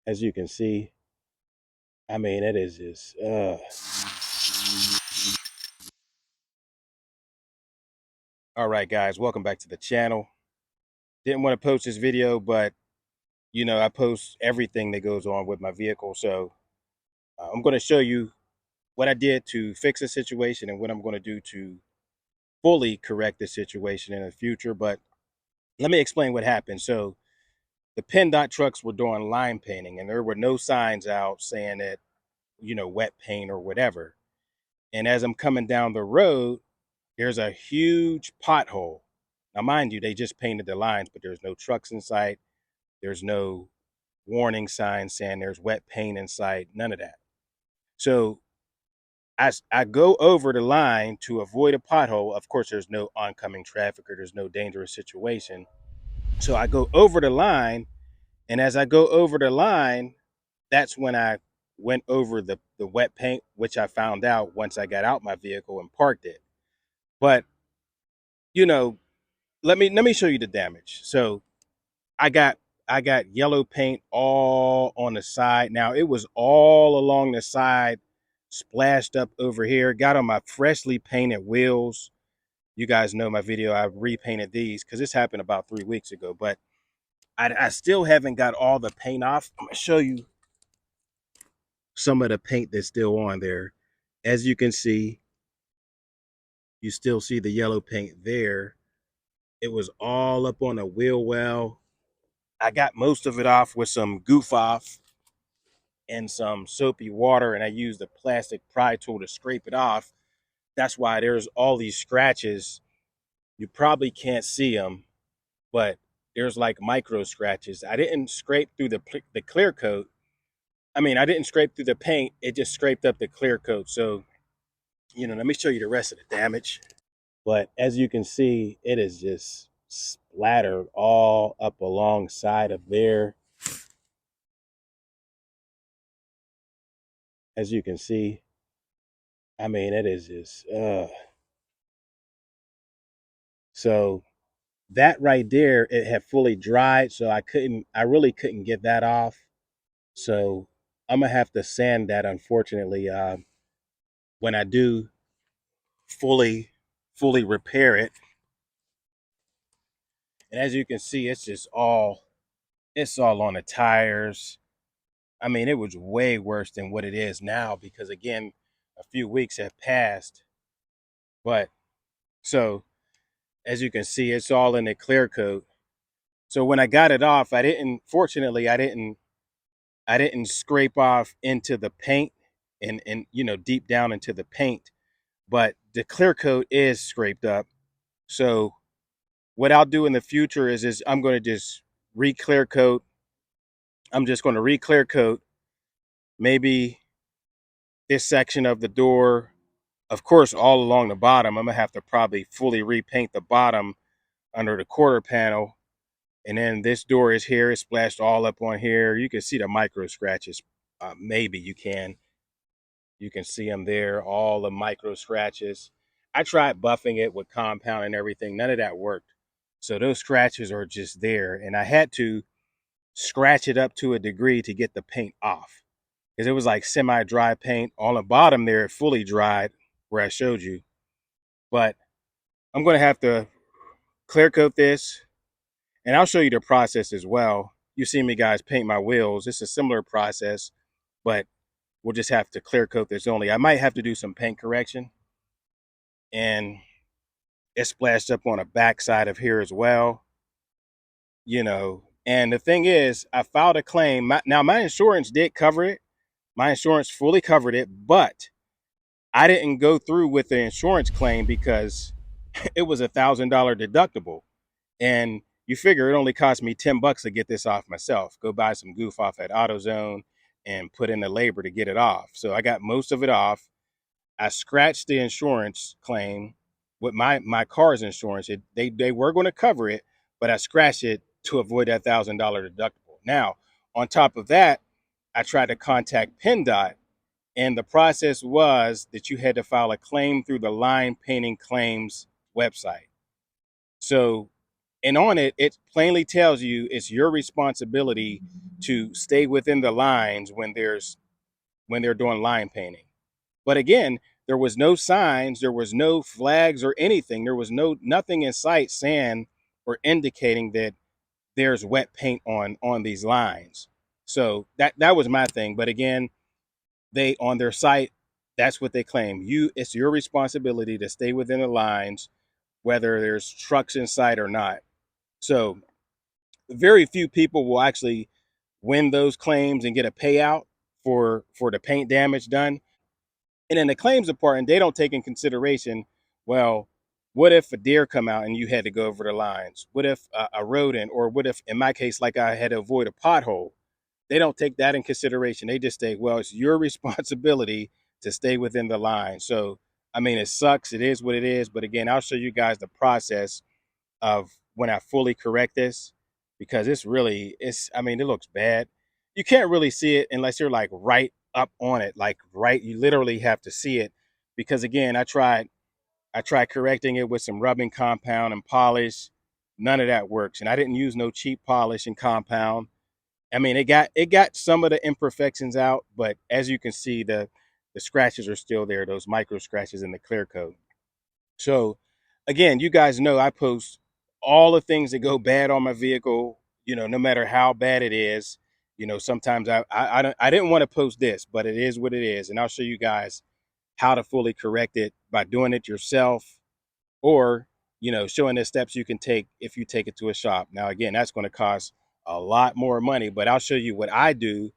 As you can see, I mean, it is just, All right, guys, welcome back to the channel. Didn't want to post this video, but, I post everything that goes on with my vehicle. So I'm going to show you what I did to fix the situation and what I'm going to do to fully correct the situation in the future. But let me explain what happened. So the PennDOT trucks were doing line painting, and there were no signs out saying that, wet paint or whatever. And as I'm coming down the road, there's a huge pothole. Now, mind you, they just painted the lines, but there's no trucks in sight. There's no warning sign saying there's wet paint in sight, none of that. So I go over the line to avoid a pothole. Of course, there's no oncoming traffic or there's no dangerous situation. So I go over the line, and as I go over the line, that's when I went over the wet paint, which I found out once I got out my vehicle and parked it. But you know, let me show you the damage. So I got I got yellow paint all on the side. Now it was all along the side, splashed up over here. Got on my freshly painted wheels. You guys know my video. I repainted these because this happened about 3 weeks ago. But I still haven't got all the paint off. I'm gonna show you some of the paint that's still on there. As you can see, you still see the yellow paint there. It was all up on the wheel well. I got most of it off with some goof off and some soapy water, and I used a plastic pry tool to scrape it off. That's why there's all these scratches. You probably can't see them, but there's like micro scratches. I didn't scrape through the clear coat. I mean, I didn't scrape through the paint. It just scraped up the clear coat. So, let me show you the rest of the damage. But as you can see, it is just splattered all up alongside of there. As you can see, I mean, it is just, so that right there, it had fully dried. So I really couldn't get that off. So I'm gonna have to sand that, unfortunately, when I do fully, fully repair it. And as you can see, it's all on the tires. I mean, it was way worse than what it is now because again, a few weeks have passed. But so as you can see, it's all in the clear coat. So when I got it off, fortunately, I didn't scrape off into the paint and deep down into the paint, but the clear coat is scraped up. So what I'll do in the future is I'm going to just re-clear coat. I'm just going to re-clear coat maybe this section of the door. Of course, all along the bottom, I'm gonna have to probably fully repaint the bottom under the quarter panel. And then this door is here, it's splashed all up on here. You can see the micro scratches. Maybe you can see them there, all the micro scratches. I tried buffing it with compound and everything. None of that worked. So those scratches are just there. And I had to scratch it up to a degree to get the paint off because it was like semi-dry paint. On the bottom there, it fully dried where I showed you. But I'm going to have to clear coat this, and I'll show you the process as well. You see me guys paint my wheels. It's a similar process, but we'll just have to clear coat this only. I might have to do some paint correction, and it splashed up on the back side of here as well. And the thing is, I filed a claim. Now my insurance did cover it. My insurance fully covered it, but I didn't go through with the insurance claim because it was $1,000 deductible. And you figure it only cost me $10 to get this off myself. Go buy some goof off at AutoZone and put in the labor to get it off. So I got most of it off. I scratched the insurance claim with my car's insurance. They were going to cover it, but I scratched it to avoid that $1,000 deductible. Now, on top of that, I tried to contact PennDOT, and the process was that you had to file a claim through the line painting claims website. So And on it, it plainly tells you it's your responsibility to stay within the lines when they're doing line painting. But again, there was no signs, there was no flags or anything. There was nothing in sight saying or indicating that there's wet paint on these lines. So that was my thing. But again, they on their site, that's what they claim. It's your responsibility to stay within the lines, whether there's trucks in sight or not. So very few people will actually win those claims and get a payout for the paint damage done. And in the claims department, they don't take in consideration, well, what if a deer come out and you had to go over the lines? What if a rodent, or what if, in my case, like I had to avoid a pothole? They don't take that in consideration. They just say, well, it's your responsibility to stay within the line. So, I mean, it sucks. It is what it is. But again, I'll show you guys the process of when I fully correct this, because I mean, it looks bad. You can't really see it unless you're like right up on it, like right, you literally have to see it. Because again, I tried correcting it with some rubbing compound and polish. None of that works. And I didn't use no cheap polish and compound. I mean, it got some of the imperfections out, but as you can see, the scratches are still there, those micro scratches in the clear coat. So again, you guys know I post all the things that go bad on my vehicle, no matter how bad it is. Sometimes I didn't want to post this, but it is what it is. And I'll show you guys how to fully correct it by doing it yourself, or, showing the steps you can take if you take it to a shop. Now, again, that's going to cost a lot more money, but I'll show you what I do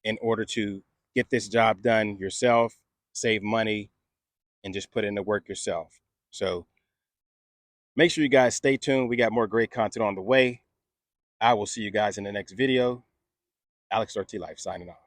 in order to get this job done yourself, save money, and just put in the work yourself. So make sure you guys stay tuned. We got more great content on the way. I will see you guys in the next video. Alex RT Life signing off.